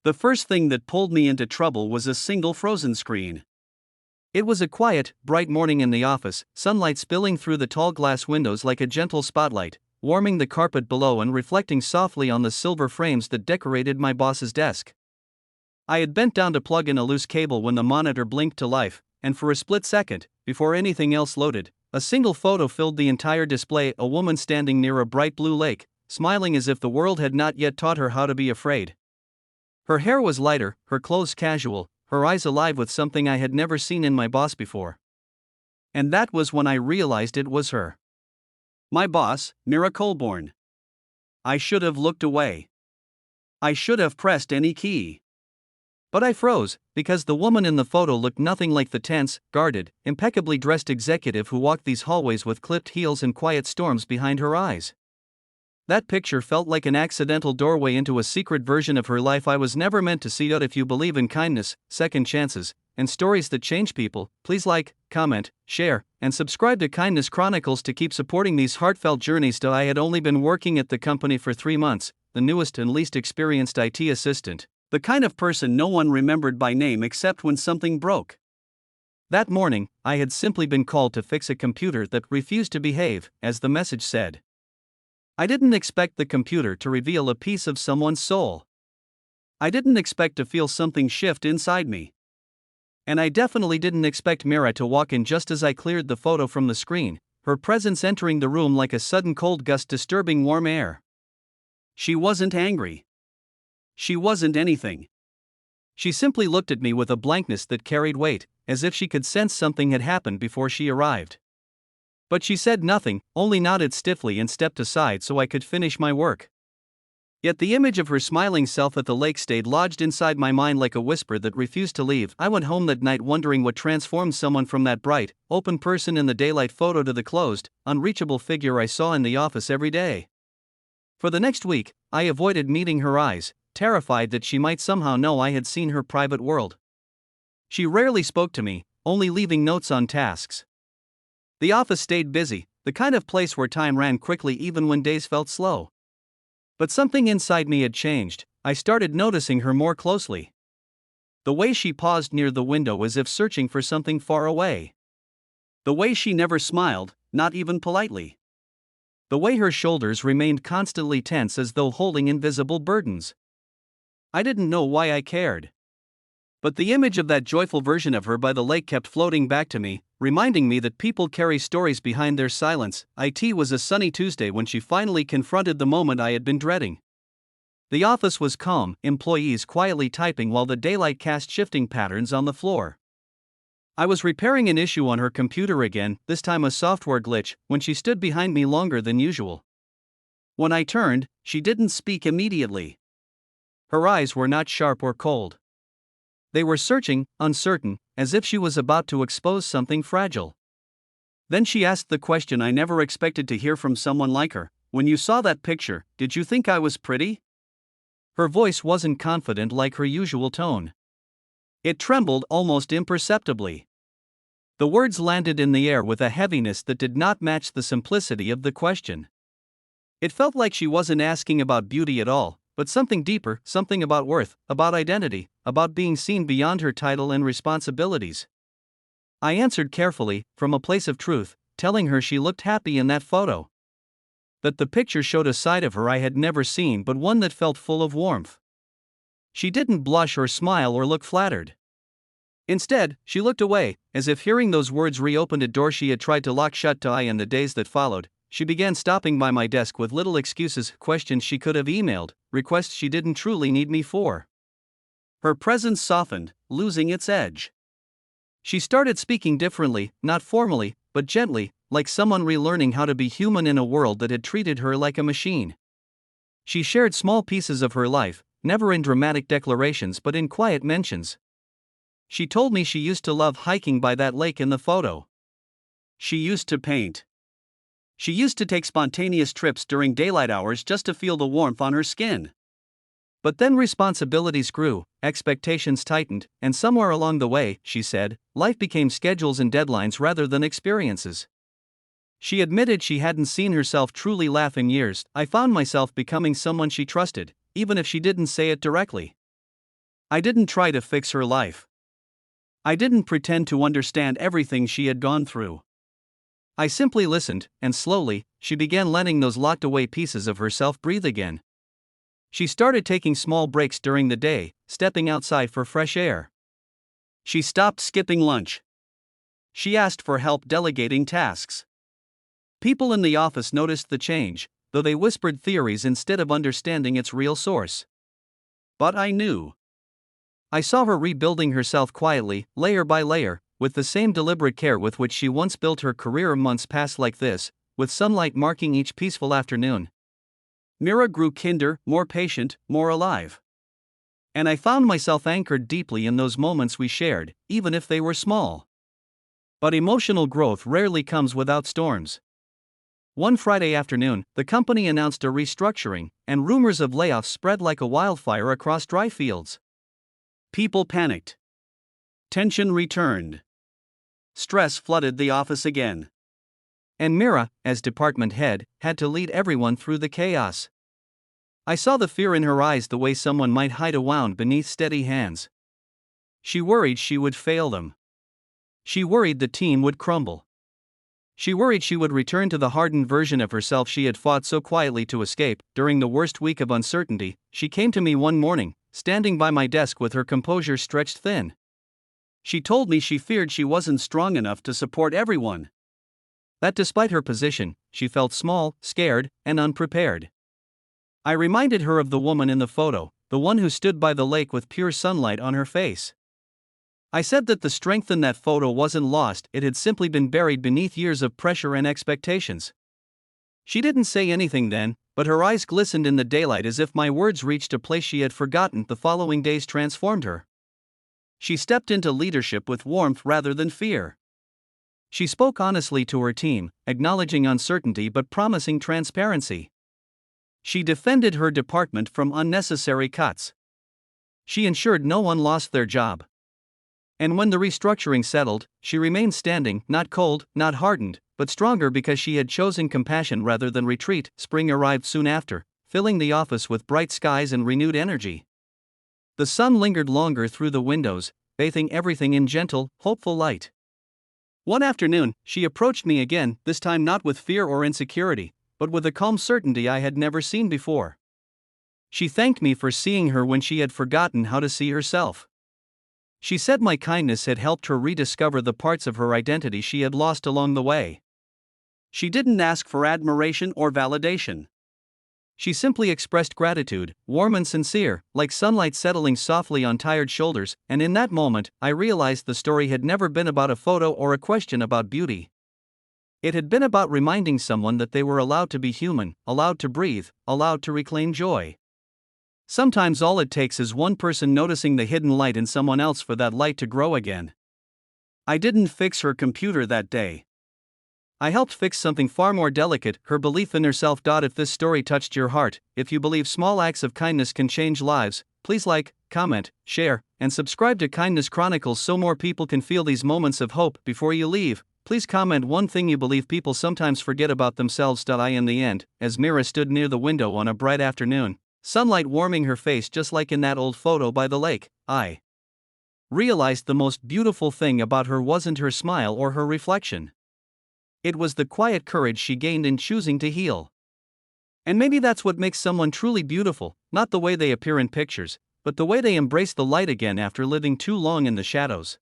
The first thing that pulled me into trouble was a single frozen screen. It was a quiet, bright morning in the office, sunlight spilling through the tall glass windows like a gentle spotlight, warming the carpet below and reflecting softly on the silver frames that decorated my boss's desk. I had bent down to plug in a loose cable when the monitor blinked to life, and for a split second, before anything else loaded, a single photo filled the entire display: a woman standing near a bright blue lake, smiling as if the world had not yet taught her how to be afraid. Her hair was lighter, her clothes casual, her eyes alive with something I had never seen in my boss before. And that was when I realized it was her. My boss, Mira Colborn. I should have looked away. I should have pressed any key. But I froze, because the woman in the photo looked nothing like the tense, guarded, impeccably dressed executive who walked these hallways with clipped heels and quiet storms behind her eyes. That picture felt like an accidental doorway into a secret version of her life I was never meant to see. If you believe in kindness, second chances, and stories that change people, please like, comment, share, and subscribe to Kindness Chronicles to keep supporting these heartfelt journeys. I had only been working at the company for 3 months, the newest and least experienced IT assistant, the kind of person no one remembered by name except when something broke. That morning, I had simply been called to fix a computer that refused to behave, as the message said. I didn't expect the computer to reveal a piece of someone's soul. I didn't expect to feel something shift inside me. And I definitely didn't expect Mira to walk in just as I cleared the photo from the screen, her presence entering the room like a sudden cold gust disturbing warm air. She wasn't angry. She wasn't anything. She simply looked at me with a blankness that carried weight, as if she could sense something had happened before she arrived. But she said nothing, only nodded stiffly and stepped aside so I could finish my work. Yet the image of her smiling self at the lake stayed lodged inside my mind like a whisper that refused to leave. I went home that night wondering what transformed someone from that bright, open person in the daylight photo to the closed, unreachable figure I saw in the office every day. For the next week, I avoided meeting her eyes, terrified that she might somehow know I had seen her private world. She rarely spoke to me, only leaving notes on tasks. The office stayed busy, the kind of place where time ran quickly even when days felt slow. But something inside me had changed. I started noticing her more closely. The way she paused near the window as if searching for something far away. The way she never smiled, not even politely. The way her shoulders remained constantly tense as though holding invisible burdens. I didn't know why I cared. But the image of that joyful version of her by the lake kept floating back to me, reminding me that people carry stories behind their silence. It was a sunny Tuesday when she finally confronted the moment I had been dreading. The office was calm, employees quietly typing while the daylight cast shifting patterns on the floor. I was repairing an issue on her computer again, this time a software glitch, when she stood behind me longer than usual. When I turned, she didn't speak immediately. Her eyes were not sharp or cold. They were searching, uncertain, as if she was about to expose something fragile. Then she asked the question I never expected to hear from someone like her. When you saw that picture, did you think I was pretty? Her voice wasn't confident like her usual tone. It trembled almost imperceptibly. The words landed in the air with a heaviness that did not match the simplicity of the question. It felt like she wasn't asking about beauty at all, but something deeper, something about worth, about identity, about being seen beyond her title and responsibilities. I answered carefully, from a place of truth, telling her she looked happy in that photo. That the picture showed a side of her I had never seen, but one that felt full of warmth. She didn't blush or smile or look flattered. Instead, she looked away, as if hearing those words reopened a door she had tried to lock shut. In the days that followed, she began stopping by my desk with little excuses, questions she could have emailed, requests she didn't truly need me for. Her presence softened, losing its edge. She started speaking differently, not formally, but gently, like someone relearning how to be human in a world that had treated her like a machine. She shared small pieces of her life, never in dramatic declarations but in quiet mentions. She told me she used to love hiking by that lake in the photo. She used to paint. She used to take spontaneous trips during daylight hours just to feel the warmth on her skin. But then responsibilities grew, expectations tightened, and somewhere along the way, she said, life became schedules and deadlines rather than experiences. She admitted she hadn't seen herself truly laugh in years. I found myself becoming someone she trusted, even if she didn't say it directly. I didn't try to fix her life. I didn't pretend to understand everything she had gone through. I simply listened, and slowly, she began letting those locked away pieces of herself breathe again. She started taking small breaks during the day, stepping outside for fresh air. She stopped skipping lunch. She asked for help delegating tasks. People in the office noticed the change, though they whispered theories instead of understanding its real source. But I knew. I saw her rebuilding herself quietly, layer by layer, with the same deliberate care with which she once built her career. Months passed like this, with sunlight marking each peaceful afternoon. Mira grew kinder, more patient, more alive. And I found myself anchored deeply in those moments we shared, even if they were small. But emotional growth rarely comes without storms. One Friday afternoon, the company announced a restructuring, and rumors of layoffs spread like a wildfire across dry fields. People panicked. Tension returned. Stress flooded the office again. And Mira, as department head, had to lead everyone through the chaos. I saw the fear in her eyes, the way someone might hide a wound beneath steady hands. She worried she would fail them. She worried the team would crumble. She worried she would return to the hardened version of herself she had fought so quietly to escape. During the worst week of uncertainty, she came to me one morning, standing by my desk with her composure stretched thin. She told me she feared she wasn't strong enough to support everyone. That despite her position, she felt small, scared, and unprepared. I reminded her of the woman in the photo, the one who stood by the lake with pure sunlight on her face. I said that the strength in that photo wasn't lost, it had simply been buried beneath years of pressure and expectations. She didn't say anything then, but her eyes glistened in the daylight as if my words reached a place she had forgotten. The following days transformed her. She stepped into leadership with warmth rather than fear. She spoke honestly to her team, acknowledging uncertainty but promising transparency. She defended her department from unnecessary cuts. She ensured no one lost their job. And when the restructuring settled, she remained standing, not cold, not hardened, but stronger because she had chosen compassion rather than retreat. Spring arrived soon after, filling the office with bright skies and renewed energy. The sun lingered longer through the windows, bathing everything in gentle, hopeful light. One afternoon, she approached me again, this time not with fear or insecurity, but with a calm certainty I had never seen before. She thanked me for seeing her when she had forgotten how to see herself. She said my kindness had helped her rediscover the parts of her identity she had lost along the way. She didn't ask for admiration or validation. She simply expressed gratitude, warm and sincere, like sunlight settling softly on tired shoulders, and in that moment, I realized the story had never been about a photo or a question about beauty. It had been about reminding someone that they were allowed to be human, allowed to breathe, allowed to reclaim joy. Sometimes all it takes is one person noticing the hidden light in someone else for that light to grow again. I didn't fix her computer that day. I helped fix something far more delicate, her belief in herself. If this story touched your heart, if you believe small acts of kindness can change lives, please like, comment, share, and subscribe to Kindness Chronicles so more people can feel these moments of hope. Before you leave, please comment one thing you believe people sometimes forget about themselves. In the end, as Mira stood near the window on a bright afternoon, sunlight warming her face just like in that old photo by the lake, I realized the most beautiful thing about her wasn't her smile or her reflection. It was the quiet courage she gained in choosing to heal. And maybe that's what makes someone truly beautiful, not the way they appear in pictures, but the way they embrace the light again after living too long in the shadows.